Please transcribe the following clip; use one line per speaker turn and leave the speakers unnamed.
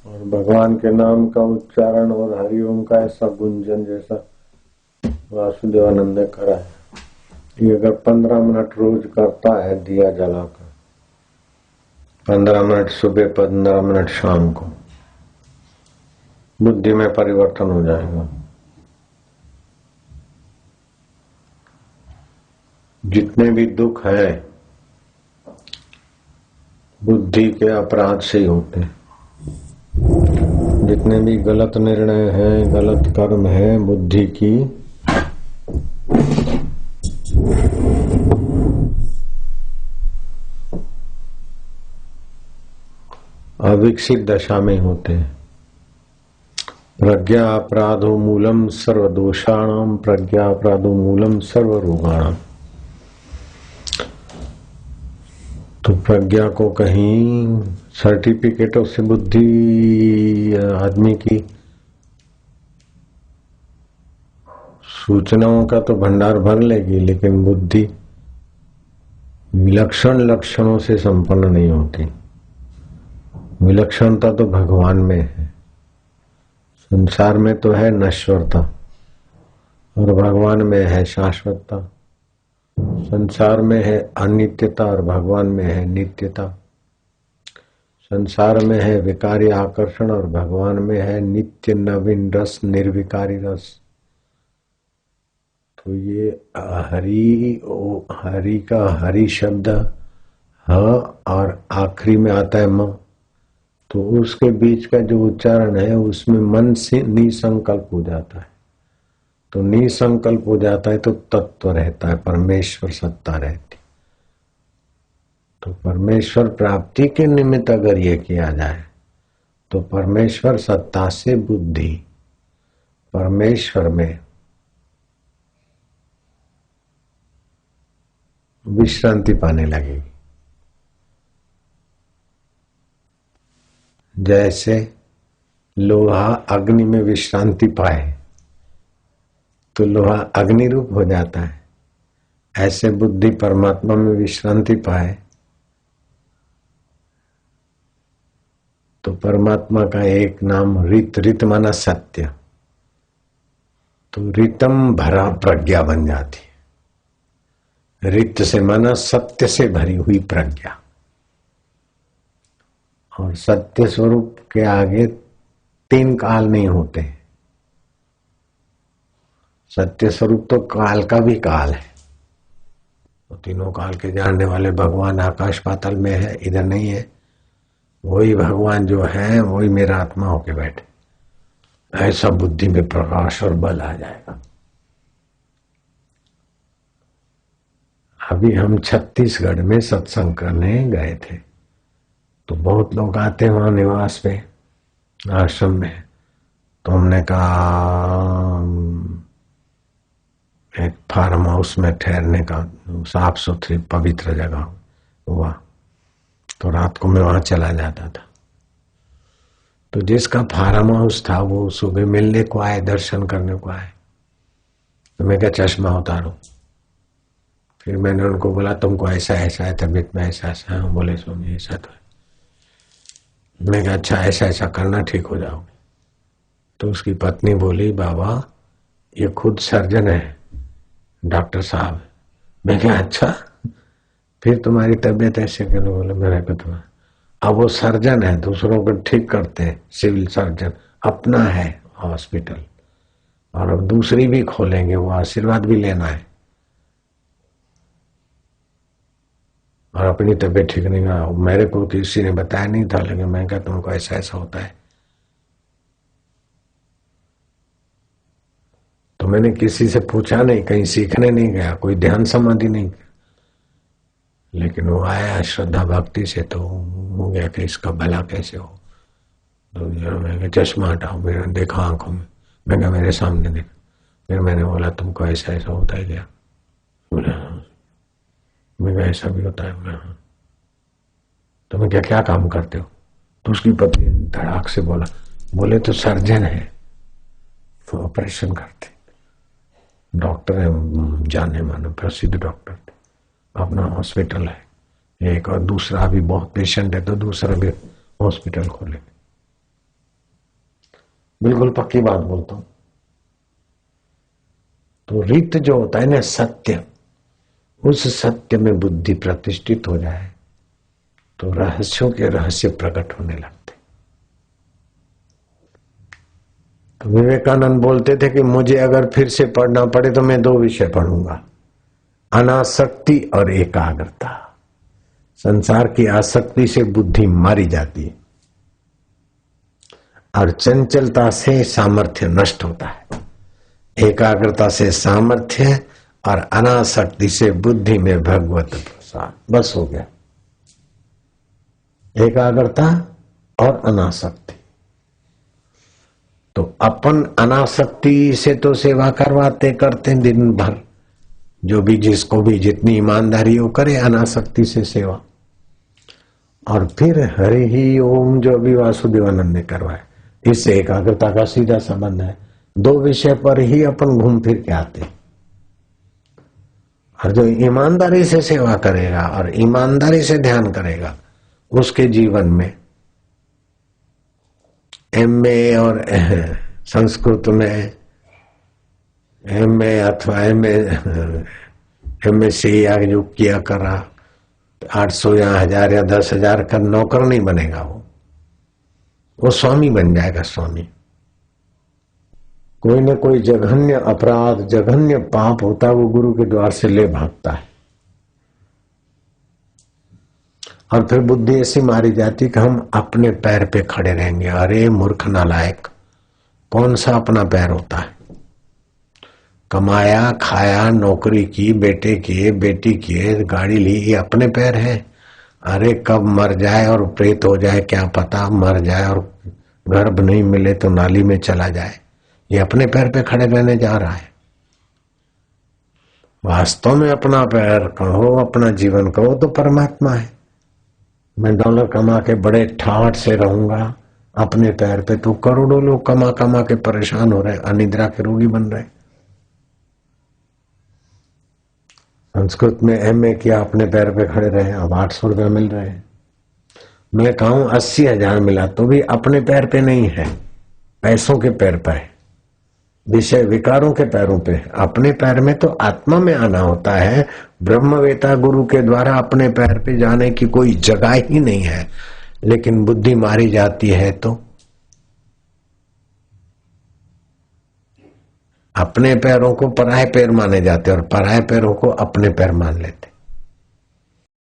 और भगवान के नाम का उच्चारण और हरिओम का ऐसा गुंजन जैसा वासुदेवानंद ने करा है। ये अगर 15 मिनट रोज करता है दिया जलाकर, 15 मिनट सुबह, 15 मिनट शाम को, बुद्धि में परिवर्तन हो जाएगा। जितने भी दुख है बुद्धि के अपराध से ही होते हैं। जितने भी गलत निर्णय हैं, गलत कर्म है, बुद्धि की अविकसित दशा में होते हैं। प्रज्ञा अपराधो मूलम सर्वदोषाणाम, प्रज्ञा अपराधो मूलम सर्वरोगाणाम। तो प्रज्ञा को कहीं सर्टिफिकेटों से बुद्धि आदमी की सूचनाओं का तो भंडार भर लेगी, लेकिन बुद्धि विलक्षण लक्षणों से संपन्न नहीं होती। विलक्षणता तो भगवान में है, संसार में तो है नश्वरता और भगवान में है शाश्वतता। संसार में है अनित्यता और भगवान में है नित्यता। संसार में है विकारी आकर्षण और भगवान में है नित्य नवीन रस, निर्विकारी रस। तो ये हरि का हरि शब्द ह और आखिरी में आता है म, तो उसके बीच का जो उच्चारण है उसमें मन से निसंकल्प हो जाता है। तो निसंकल्प हो जाता है तो तत्व रहता है, परमेश्वर सत्ता रहती। तो परमेश्वर प्राप्ति के निमित्त अगर ये किया जाए तो परमेश्वर सत्ता से बुद्धि परमेश्वर में विश्रांति पाने लगेगी। जैसे लोहा अग्नि में विश्रांति पाए तो लोहा अग्नि रूप हो जाता है, ऐसे बुद्धि परमात्मा में विश्रांति पाए तो परमात्मा का एक नाम रित, रित माना सत्य, तो रितम भरा प्रज्ञा बन जाती है। रित से माना सत्य से भरी हुई प्रज्ञा। और सत्य स्वरूप के आगे 3 काल नहीं होते। सत्य स्वरूप तो काल का भी काल है। तो तीनों काल के जानने वाले भगवान आकाश पाताल में है, इधर नहीं है। वही भगवान जो है वही मेरा आत्मा होके बैठे, ऐसा बुद्धि में प्रकाश और बल आ जाएगा। अभी हम छत्तीसगढ़ में सत्संग करने गए थे, तो बहुत लोग आते हैं वहां निवास पे, आश्रम में। तो हमने कहा एक फार्म हाउस में ठहरने का, साफ सुथरी पवित्र जगह हुआ, तो रात को मैं वहां चला जाता था। तो जिसका फार्म हाउस था वो सुबह मिलने को आए, दर्शन करने को आए। तो मैं क्या चश्मा उतारूं। फिर मैंने उनको बोला तुमको ऐसा ऐसा है, तबीयत में ऐसा ऐसा है। बोले सोनी ऐसा तो है। मैं क्या अच्छा ऐसा ऐसा करना ठीक हो जाओगे। तो उसकी पत्नी बोली बाबा ये खुद सर्जन है, डॉक्टर साहब। मैं क्या अच्छा फिर तुम्हारी तबीयत ऐसे क्यों। बोले मेरे को तो अब वो सर्जन है, दूसरों को ठीक करते हैं, सिविल सर्जन। अपना है हॉस्पिटल और अब दूसरी भी खोलेंगे, वो आशीर्वाद भी लेना है। और अपनी तबीयत ठीक नहीं हुआ, मेरे को किसी ने बताया नहीं था, लेकिन मैं क्या तुमको ऐसा ऐसा होता है। तो मैंने किसी से पूछा नहीं, कहीं सीखने नहीं गया, कोई ध्यान समाधि नहीं, लेकिन वो आया श्रद्धा भक्ति से, तो हो गया कि इसका भला कैसे हो। तो मैं चश्मा हटाओ, मैंने देखा आंखों में, मैं क्या मेरे सामने देखा। फिर मैंने बोला तुमको ऐसा ऐसा होता है क्या। बोला मैं क्या ऐसा भी होता है। बोला हाँ। तो मैं क्या क्या काम करते हो। तो उसकी पत्नी धड़ाक से बोला, बोले तो सर्जन है, तो ऑपरेशन करते, डॉक्टर है, जाने माने प्रसिद्ध डॉक्टर थे, अपना हॉस्पिटल है एक, और दूसरा अभी बहुत पेशेंट है तो दूसरा भी हॉस्पिटल खोलेंगे। बिल्कुल पक्की बात बोलता हूं। तो रित जो होता है ना सत्य, उस सत्य में बुद्धि प्रतिष्ठित हो जाए तो रहस्यों के रहस्य प्रकट होने लगते। तो विवेकानंद बोलते थे कि मुझे अगर फिर से पढ़ना पड़े तो मैं 2 विषय पढ़ूंगा, अनासक्ति और एकाग्रता। संसार की आसक्ति से बुद्धि मारी जाती है और चंचलता से सामर्थ्य नष्ट होता है। एकाग्रता से सामर्थ्य और अनासक्ति से बुद्धि में भगवत प्रसाद, बस हो गया। एकाग्रता और अनासक्ति। तो अपन अनासक्ति से तो सेवा करवाते करते दिन भर, जो भी जिसको भी जितनी ईमानदारी हो करे अनासक्ति से सेवा। और फिर हरि ही ओम जो भी वासुदेवानंद ने करवाया, इससे एकाग्रता का सीधा संबंध है। 2 विषय पर ही अपन घूम फिर के आते। और जो ईमानदारी से सेवा करेगा और ईमानदारी से ध्यान करेगा, उसके जीवन में एमए और संस्कृत में एमए अथवा एमएससी या जो किया करा 800 या 1000 या 10,000 का नौकर नहीं बनेगा। वो स्वामी बन जाएगा। स्वामी कोई न कोई जघन्य अपराध, जघन्य पाप होता है, वो गुरु के द्वार से ले भागता है। और फिर बुद्धि ऐसी मारी जाती कि हम अपने पैर पे खड़े रहेंगे। अरे मूर्ख नालायक, कौन सा अपना पैर होता है? कमाया खाया, नौकरी की, बेटे किए, बेटी किए, गाड़ी ली, ये अपने पैर है। अरे कब मर जाए और प्रेत हो जाए क्या पता, मर जाए और गर्भ नहीं मिले तो नाली में चला जाए। ये अपने पैर पे खड़े रहने जा रहा है। वास्तव में अपना पैर कहो, अपना जीवन कहो तो परमात्मा है। मैं डॉलर कमा के बड़े ठाठ से रहूंगा अपने पैर पे, तो करोड़ों लोग कमा कमा के परेशान हो रहे, अनिद्रा के रोगी बन रहे। संस्कृत में एमए किया, अपने पैर पे खड़े रहे, अब 800 रुपया मिल रहे हैं। मैं कहूं 80,000 मिला तो भी अपने पैर पे नहीं है, पैसों के पैर पे है, विषय विकारों के पैरों पे। अपने पैर में तो आत्मा में आना होता है। ब्रह्मवेता गुरु के द्वारा अपने पैर पे जाने की कोई जगह ही नहीं है। लेकिन बुद्धि मारी जाती है तो अपने पैरों को पराये पैर माने जाते और पराये पैरों को अपने पैर मान लेते।